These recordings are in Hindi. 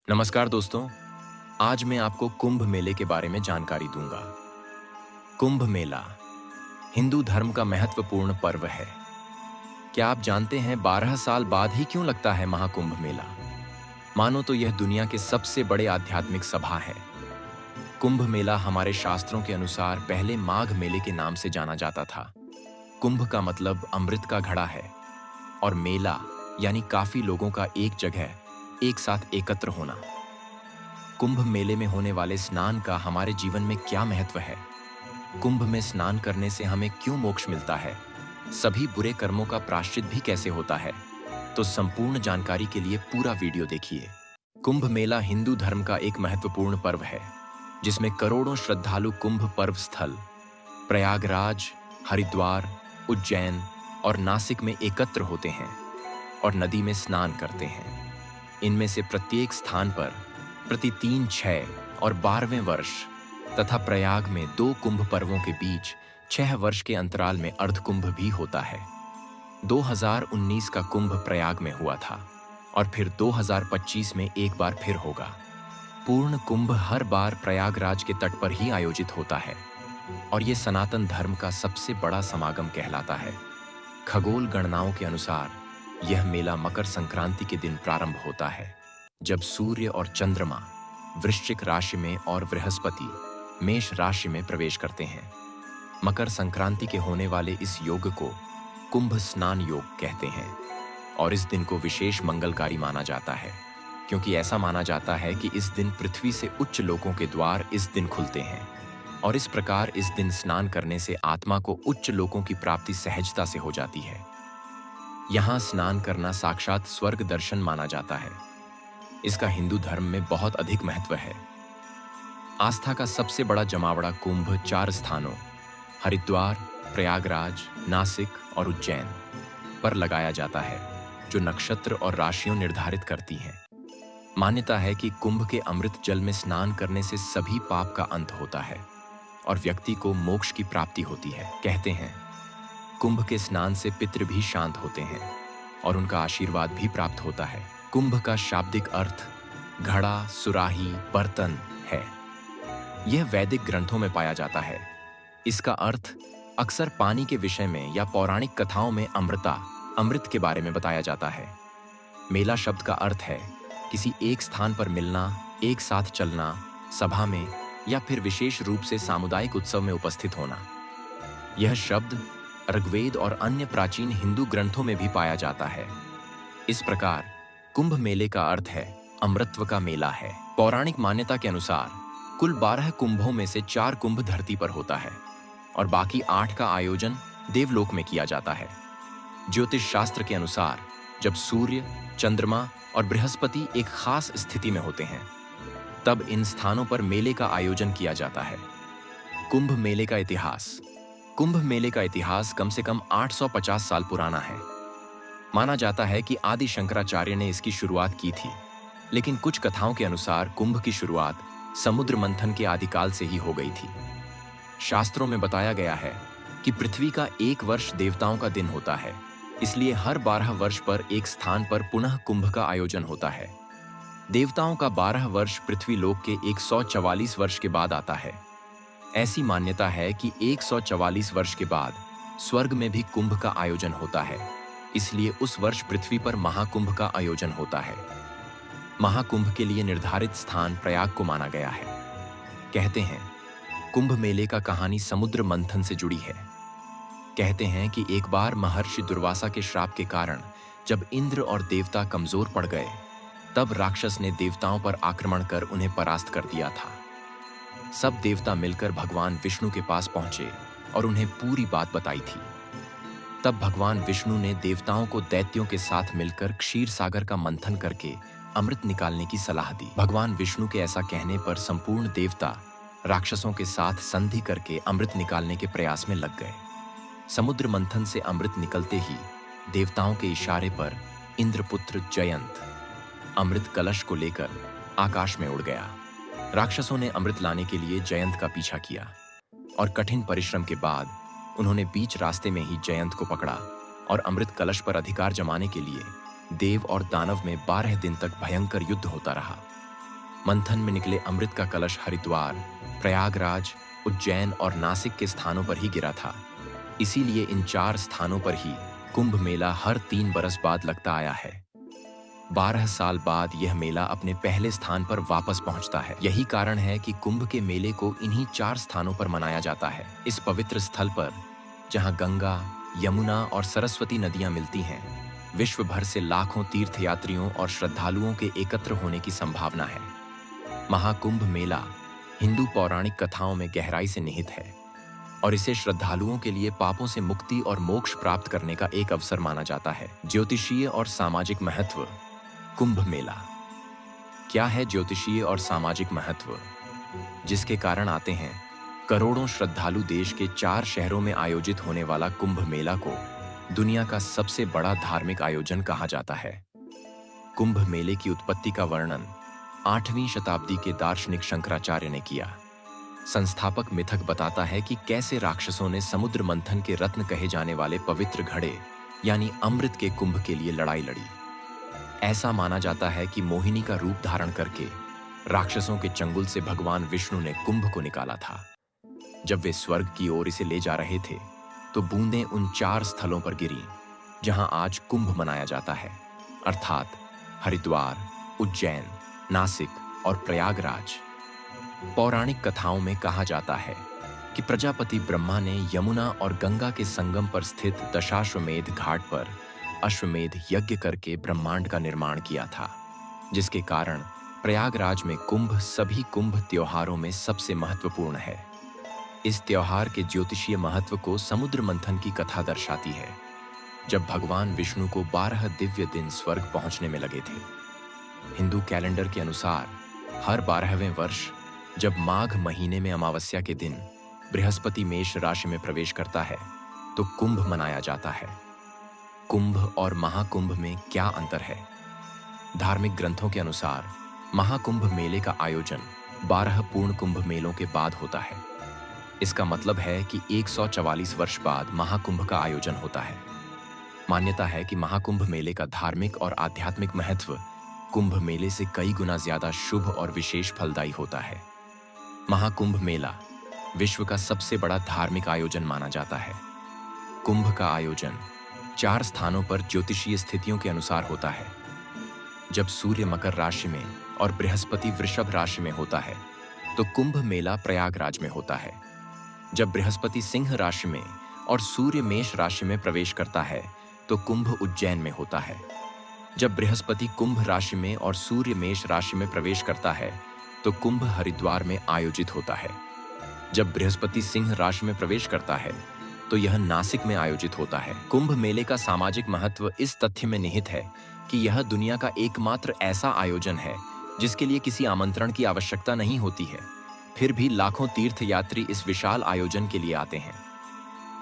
नमस्कार दोस्तों, आज मैं आपको कुंभ मेले के बारे में जानकारी दूंगा। कुंभ मेला हिंदू धर्म का महत्वपूर्ण पर्व है। क्या आप जानते हैं 12 साल बाद ही क्यों लगता है महाकुंभ मेला? मानो तो यह दुनिया के सबसे बड़े आध्यात्मिक सभा है। कुंभ मेला हमारे शास्त्रों के अनुसार पहले माघ मेले के नाम से जाना जाता था। कुंभ का मतलब अमृत का घड़ा है और मेला यानी काफी लोगों का एक जगह एक साथ एकत्र होना। कुंभ मेले में होने वाले स्नान का हमारे जीवन में क्या महत्व है? कुंभ में स्नान करने से हमें क्यों मोक्ष मिलता है? सभी बुरे कर्मों का प्रायश्चित भी कैसे होता है? तो संपूर्ण जानकारी के लिए पूरा वीडियो देखिए। कुंभ मेला हिंदू धर्म का एक महत्वपूर्ण पर्व है, जिसमें करोड़ों श्रद्धालु कुंभ पर्व स्थल प्रयागराज, हरिद्वार, उज्जैन और नासिक में एकत्र होते हैं और नदी में स्नान करते हैं। इनमें से प्रत्येक स्थान पर प्रति 3, 6 और 12वें वर्ष तथा प्रयाग में 2 कुंभ पर्वों के बीच 6 वर्ष के अंतराल में अर्धकुंभ भी होता है। 2019 का कुंभ प्रयाग में हुआ था और फिर 2025 में एक बार फिर होगा। पूर्ण कुंभ हर बार प्रयागराज के तट पर ही आयोजित होता है और ये सनातन धर्म का सबसे बड़ा समागम कहलाता है। खगोल गणनाओं के अनुसार यह मेला मकर संक्रांति के दिन प्रारंभ होता है, जब सूर्य और चंद्रमा वृश्चिक राशि में और बृहस्पति मेष राशि में प्रवेश करते हैं। मकर संक्रांति के होने वाले इस योग को कुंभ स्नान योग कहते हैं और इस दिन को विशेष मंगलकारी माना जाता है, क्योंकि ऐसा माना जाता है कि इस दिन पृथ्वी से उच्च लोकों के द्वार इस दिन खुलते हैं और इस प्रकार इस दिन स्नान करने से आत्मा को उच्च लोकों की प्राप्ति सहजता से हो जाती है। यहाँ स्नान करना साक्षात स्वर्ग दर्शन माना जाता है। इसका हिंदू धर्म में बहुत अधिक महत्व है। आस्था का सबसे बड़ा जमावड़ा कुंभ 4 स्थानों हरिद्वार, प्रयागराज, नासिक और उज्जैन पर लगाया जाता है, जो नक्षत्र और राशियों निर्धारित करती हैं। मान्यता है कि कुंभ के अमृत जल में स्नान करने से सभी पाप का अंत होता है और व्यक्ति को मोक्ष की प्राप्ति होती है। कहते हैं कुंभ के स्नान से पितृ भी शांत होते हैं और उनका आशीर्वाद भी प्राप्त होता है। कुंभ का शाब्दिक अर्थ घड़ा, सुराही, बर्तन है। यह वैदिक ग्रंथों में पाया जाता है। इसका अर्थ अक्सर पानी के विषय में या पौराणिक कथाओं में अमृत के बारे में बताया जाता है। मेला शब्द का अर्थ है किसी एक स्थान पर मिलना, एक साथ चलना, सभा में या फिर विशेष रूप से सामुदायिक उत्सव में उपस्थित होना। यह शब्द ऋग्वेद और अन्य प्राचीन हिंदू ग्रंथों में भी पाया जाता है। इस प्रकार कुंभ मेले का अर्थ है अमृतत्व का मेला है। पौराणिक मान्यता के अनुसार कुल 12 कुंभों में से 4 कुंभ धरती पर होता है और बाकी 8 का आयोजन देवलोक में किया जाता है। ज्योतिष शास्त्र के अनुसार जब सूर्य, चंद्रमा और बृहस्पति एक खास स्थिति में होते हैं, तब इन स्थानों पर मेले का आयोजन किया जाता है। कुंभ मेले का इतिहास। कुंभ मेले का इतिहास कम से कम 850 साल पुराना है। माना जाता है कि आदि शंकराचार्य ने इसकी शुरुआत की थी, लेकिन कुछ कथाओं के अनुसार कुंभ की शुरुआत समुद्र मंथन के आदिकाल से ही हो गई थी। शास्त्रों में बताया गया है कि पृथ्वी का 1 वर्ष देवताओं का दिन होता है, इसलिए हर 12 वर्ष पर एक स्थान पर पुनः कुंभ का आयोजन होता है। देवताओं का 12 वर्ष पृथ्वी लोक के 144 वर्ष के बाद आता है। ऐसी मान्यता है कि 144 वर्ष के बाद स्वर्ग में भी कुंभ का आयोजन होता है, इसलिए उस वर्ष पृथ्वी पर महाकुंभ का आयोजन होता है। महाकुंभ के लिए निर्धारित स्थान प्रयाग को माना गया है। कहते हैं कुंभ मेले का कहानी समुद्र मंथन से जुड़ी है। कहते हैं कि एक बार महर्षि दुर्वासा के श्राप के कारण जब इंद्र और देवता कमजोर पड़ गए, तब राक्षस ने देवताओं पर आक्रमण कर उन्हें परास्त कर दिया था। सब देवता मिलकर भगवान विष्णु के पास पहुंचे और उन्हें पूरी बात बताई थी। तब भगवान विष्णु ने देवताओं को दैत्यों के साथ मिलकर क्षीर सागर का मंथन करके अमृत निकालने की सलाह दी। भगवान विष्णु के ऐसा कहने पर संपूर्ण देवता राक्षसों के साथ संधि करके अमृत निकालने के प्रयास में लग गए। समुद्र मंथन से अमृत निकलते ही देवताओं के इशारे पर इंद्रपुत्र जयंत अमृत कलश को लेकर आकाश में उड़ गया। राक्षसों ने अमृत लाने के लिए जयंत का पीछा किया और कठिन परिश्रम के बाद उन्होंने बीच रास्ते में ही जयंत को पकड़ा और अमृत कलश पर अधिकार जमाने के लिए देव और दानव में 12 दिन तक भयंकर युद्ध होता रहा। मंथन में निकले अमृत का कलश हरिद्वार, प्रयागराज, उज्जैन और नासिक के स्थानों पर ही गिरा था। इसीलिए इन 4 स्थानों पर ही कुंभ मेला हर 3 बरस बाद लगता आया है। 12 साल बाद यह मेला अपने पहले स्थान पर वापस पहुंचता है। यही कारण है कि कुंभ के मेले को इन्हीं 4 स्थानों पर मनाया जाता है। इस पवित्र स्थल पर, जहां गंगा, यमुना और सरस्वती नदियां मिलती हैं, विश्व भर से लाखों तीर्थयात्रियों और श्रद्धालुओं के एकत्र होने की संभावना है। महाकुंभ मेला हिंदू पौराणिक कथाओं में गहराई से निहित है और इसे श्रद्धालुओं के लिए पापों से मुक्ति और मोक्ष प्राप्त करने का एक अवसर माना जाता है। ज्योतिषीय और सामाजिक महत्व। कुंभ मेला क्या है? ज्योतिषीय और सामाजिक महत्व, जिसके कारण आते हैं करोड़ों श्रद्धालु। देश के 4 शहरों में आयोजित होने वाला कुंभ मेला को दुनिया का सबसे बड़ा धार्मिक आयोजन कहा जाता है। कुंभ मेले की उत्पत्ति का वर्णन 8वीं शताब्दी के दार्शनिक शंकराचार्य ने किया। संस्थापक मिथक बताता है कि कैसे राक्षसों ने समुद्र मंथन के रत्न कहे जाने वाले पवित्र घड़े यानी अमृत के कुंभ के लिए लड़ाई लड़ी। ऐसा माना जाता है कि मोहिनी का रूप धारण करके राक्षसों के चंगुल से भगवान विष्णु ने कुंभ को निकाला था। जब वे स्वर्ग की ओर इसे ले जा रहे थे तो बूंदें उन 4 स्थलों पर गिरी जहां आज कुंभ मनाया जाता है, अर्थात हरिद्वार, उज्जैन, नासिक और प्रयागराज। पौराणिक कथाओं में कहा जाता है कि प्रजापति ब्रह्मा ने यमुना और गंगा के संगम पर स्थित दशाश्वमेध घाट पर अश्वमेध यज्ञ करके ब्रह्मांड का निर्माण किया था, जिसके कारण प्रयागराज में कुंभ सभी कुंभ त्योहारों में सबसे महत्वपूर्ण है। इस त्योहार के ज्योतिषीय महत्व को समुद्र मंथन की कथा दर्शाती है, जब भगवान विष्णु को 12 दिव्य दिन स्वर्ग पहुंचने में लगे थे। हिंदू कैलेंडर के अनुसार हर 12वें वर्ष जब माघ महीने में अमावस्या के दिन बृहस्पति मेष राशि में प्रवेश करता है तो कुंभ मनाया जाता है। कुंभ और महाकुंभ में क्या अंतर है? धार्मिक ग्रंथों के अनुसार महाकुंभ मेले का आयोजन 12 पूर्ण कुंभ मेलों के बाद होता है। इसका मतलब है कि 144 वर्ष बाद महाकुंभ का आयोजन होता है। मान्यता है कि महाकुंभ मेले का धार्मिक और आध्यात्मिक महत्व कुंभ मेले से कई गुना ज्यादा शुभ और विशेष फलदायी होता है। महाकुंभ मेला विश्व का सबसे बड़ा धार्मिक आयोजन माना जाता है। कुंभ का आयोजन 4 स्थानों पर ज्योतिषीय स्थितियों के अनुसार होता है। जब सूर्य मकर राशि में और बृहस्पति वृषभ राशि में होता है तो कुंभ मेला प्रयागराज में होता है। जब बृहस्पति सिंह राशि में और सूर्य मेष राशि में प्रवेश करता है तो कुंभ उज्जैन में होता है। जब बृहस्पति कुंभ राशि में और सूर्य मेष राशि में प्रवेश करता है तो कुंभ हरिद्वार में आयोजित होता है। जब बृहस्पति सिंह राशि में प्रवेश करता है तो यह नासिक में आयोजित होता है। कुंभ मेले का सामाजिक महत्व इस तथ्य में निहित है कि यह दुनिया का एकमात्र ऐसा आयोजन है जिसके लिए किसी आमंत्रण की आवश्यकता नहीं होती है। फिर भी लाखों तीर्थयात्री इस विशाल आयोजन के लिए आते हैं।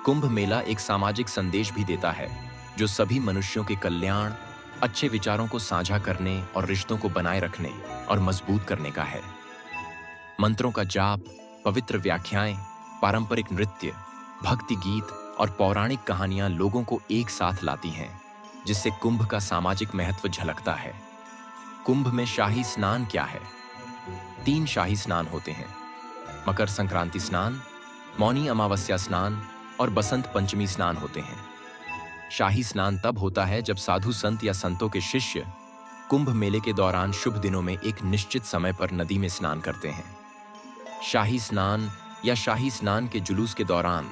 कुंभ मेला एक सामाजिक संदेश भी देता है जो सभी मनुष्यों के कल्याण, अच्छे विचारों को साझा करने और रिश्तों को बनाए रखने और मजबूत करने का है। मंत्रों का जाप, पवित्र व्याख्याएं, पारंपरिक नृत्य, भक्ति गीत और पौराणिक कहानियां लोगों को एक साथ लाती हैं, जिससे कुंभ का सामाजिक महत्व झलकता है। कुंभ में शाही स्नान क्या है? 3 शाही स्नान होते हैं: मकर संक्रांति स्नान, मौनी अमावस्या स्नान और बसंत पंचमी स्नान होते हैं। शाही स्नान तब होता है जब साधु संत या संतों के शिष्य कुंभ मेले के दौरान शुभ दिनों में एक निश्चित समय पर नदी में स्नान करते हैं। शाही स्नान या शाही स्नान के जुलूस के दौरान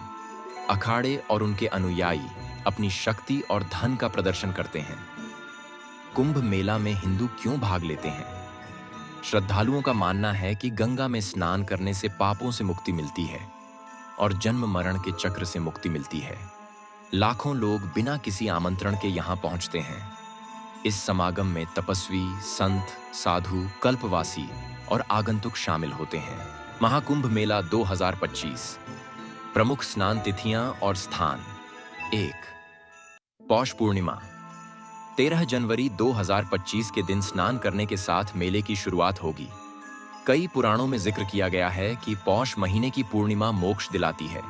अखाड़े और उनके अनुयायी अपनी शक्ति और धन का प्रदर्शन करते हैं। कुंभ मेला में हिंदू क्यों भाग लेते हैं? श्रद्धालुओं का मानना है कि गंगा में स्नान करने से पापों से मुक्ति मिलती है और जन्म मरण के चक्र से मुक्ति मिलती है। लाखों लोग बिना किसी आमंत्रण के यहाँ पहुँचते हैं। इस समागम में तपस्वी, संत, साधु, कल्पवासी और आगंतुक शामिल होते हैं। महाकुंभ मेला 2025। प्रमुख स्नान तिथियां और स्थान। 1. पौष पूर्णिमा 13 जनवरी 2025 के दिन स्नान करने के साथ मेले की शुरुआत होगी। कई पुराणों में जिक्र किया गया है कि पौष महीने की पूर्णिमा मोक्ष दिलाती है।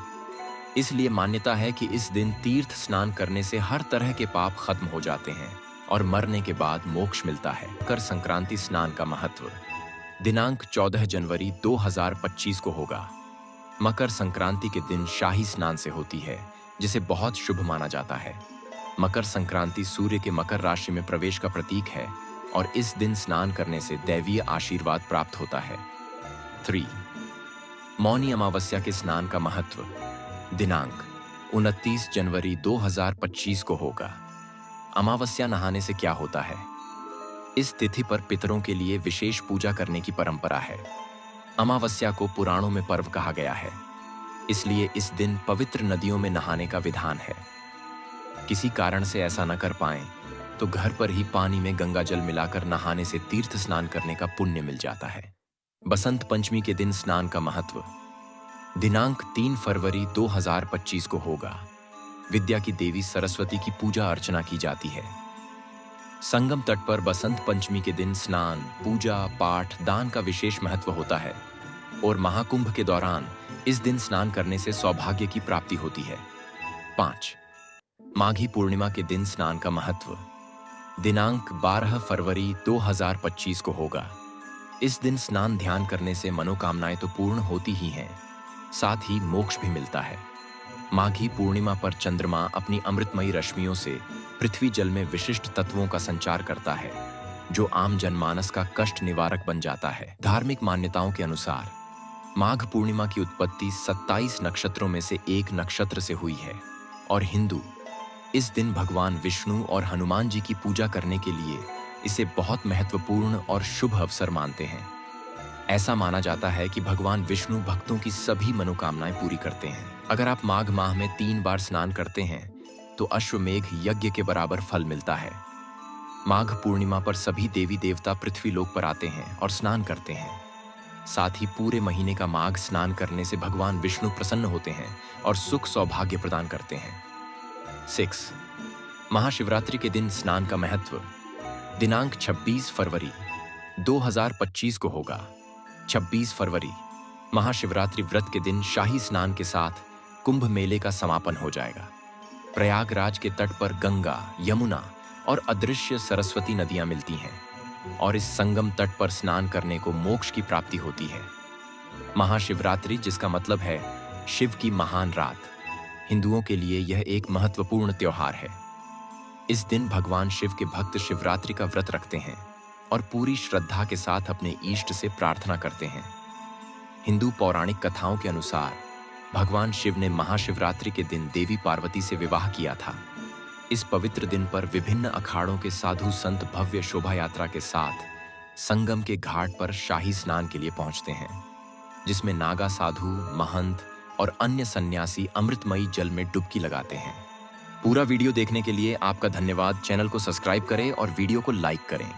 इसलिए मान्यता है कि इस दिन तीर्थ स्नान करने से हर तरह के पाप खत्म हो जाते हैं और मरने के बाद मोक्ष मिलता है। मकर संक्रांति स्नान का महत्व। दिनांक 14 जनवरी 2025 को होगा। मकर संक्रांति के दिन शाही स्नान से होती है, जिसे बहुत शुभ माना जाता है। मकर संक्रांति सूर्य के मकर राशि में प्रवेश का प्रतीक है और इस दिन स्नान करने से दैवीय आशीर्वाद प्राप्त होता है। 3. मौनी अमावस्या के स्नान का महत्व। दिनांक 29 जनवरी 2025 को होगा। अमावस्या नहाने से क्या होता है? इस तिथि पर पितरों के लिए विशेष पूजा करने की परंपरा है। अमावस्या को पुराणों में पर्व कहा गया है, इसलिए इस दिन पवित्र नदियों में नहाने का विधान है। किसी कारण से ऐसा न कर पाएं, तो घर पर ही पानी में गंगा जल मिलाकर नहाने से तीर्थ स्नान करने का पुण्य मिल जाता है। बसंत पंचमी के दिन स्नान का महत्व। दिनांक 3 फरवरी 2025 को होगा। विद्या की देवी सरस्वती की पूजा अर्चना की जाती है। संगम तट पर बसंत पंचमी के दिन स्नान, पूजा, पाठ, दान का विशेष महत्व होता है और महाकुंभ के दौरान इस दिन स्नान करने से सौभाग्य की प्राप्ति होती है। 5. माघी पूर्णिमा के दिन स्नान का महत्व। दिनांक 12 फरवरी 2025 को होगा। इस दिन स्नान ध्यान करने से मनोकामनाएं तो पूर्ण होती ही हैं, साथ ही मोक्ष भी मिलता है। माघी पूर्णिमा पर चंद्रमा अपनी अमृतमयी रश्मियों से पृथ्वी जल में विशिष्ट तत्वों का संचार करता है, जो आम जनमानस का कष्ट निवारक बन जाता है। धार्मिक मान्यताओं के अनुसार माघ पूर्णिमा की उत्पत्ति 27 नक्षत्रों में से एक नक्षत्र से हुई है और हिंदू इस दिन भगवान विष्णु और हनुमान जी की पूजा करने के लिए इसे बहुत महत्वपूर्ण और शुभ अवसर मानते हैं। ऐसा माना जाता है कि भगवान विष्णु भक्तों की सभी मनोकामनाएं पूरी करते हैं। अगर आप माघ माह में 3 बार स्नान करते हैं तो अश्वमेघ यज्ञ के बराबर फल मिलता है। माघ पूर्णिमा पर सभी देवी देवता पृथ्वी लोक पर आते हैं और स्नान करते हैं। साथ ही पूरे महीने का माघ स्नान करने से भगवान विष्णु प्रसन्न होते हैं और सुख सौभाग्य प्रदान करते हैं। 6. महाशिवरात्रि के दिन स्नान का महत्व। दिनांक 26 फरवरी 2025 को होगा। 26 फरवरी महाशिवरात्रि व्रत के दिन शाही स्नान के साथ कुंभ मेले का समापन हो जाएगा। प्रयागराज के तट पर गंगा, यमुना और अदृश्य सरस्वती नदियां मिलती हैं और इस संगम तट पर स्नान करने को मोक्ष की प्राप्ति होती है। महाशिवरात्रि, जिसका मतलब है शिव की महान रात, हिंदुओं के लिए यह एक महत्वपूर्ण त्योहार है। इस दिन भगवान शिव के भक्त शिवरात्रि का व्रत रखते हैं और पूरी श्रद्धा के साथ अपने इष्ट से प्रार्थना करते हैं। हिंदू पौराणिक कथाओं के अनुसार भगवान शिव ने महाशिवरात्रि के दिन देवी पार्वती से विवाह किया था। इस पवित्र दिन पर विभिन्न अखाड़ों के साधु संत भव्य शोभा यात्रा के साथ संगम के घाट पर शाही स्नान के लिए पहुंचते हैं, जिसमें नागा साधु, महंत और अन्य सन्यासी अमृतमयी जल में डुबकी लगाते हैं। पूरा वीडियो देखने के लिए आपका धन्यवाद। चैनल को सब्सक्राइब करें और वीडियो को लाइक करें।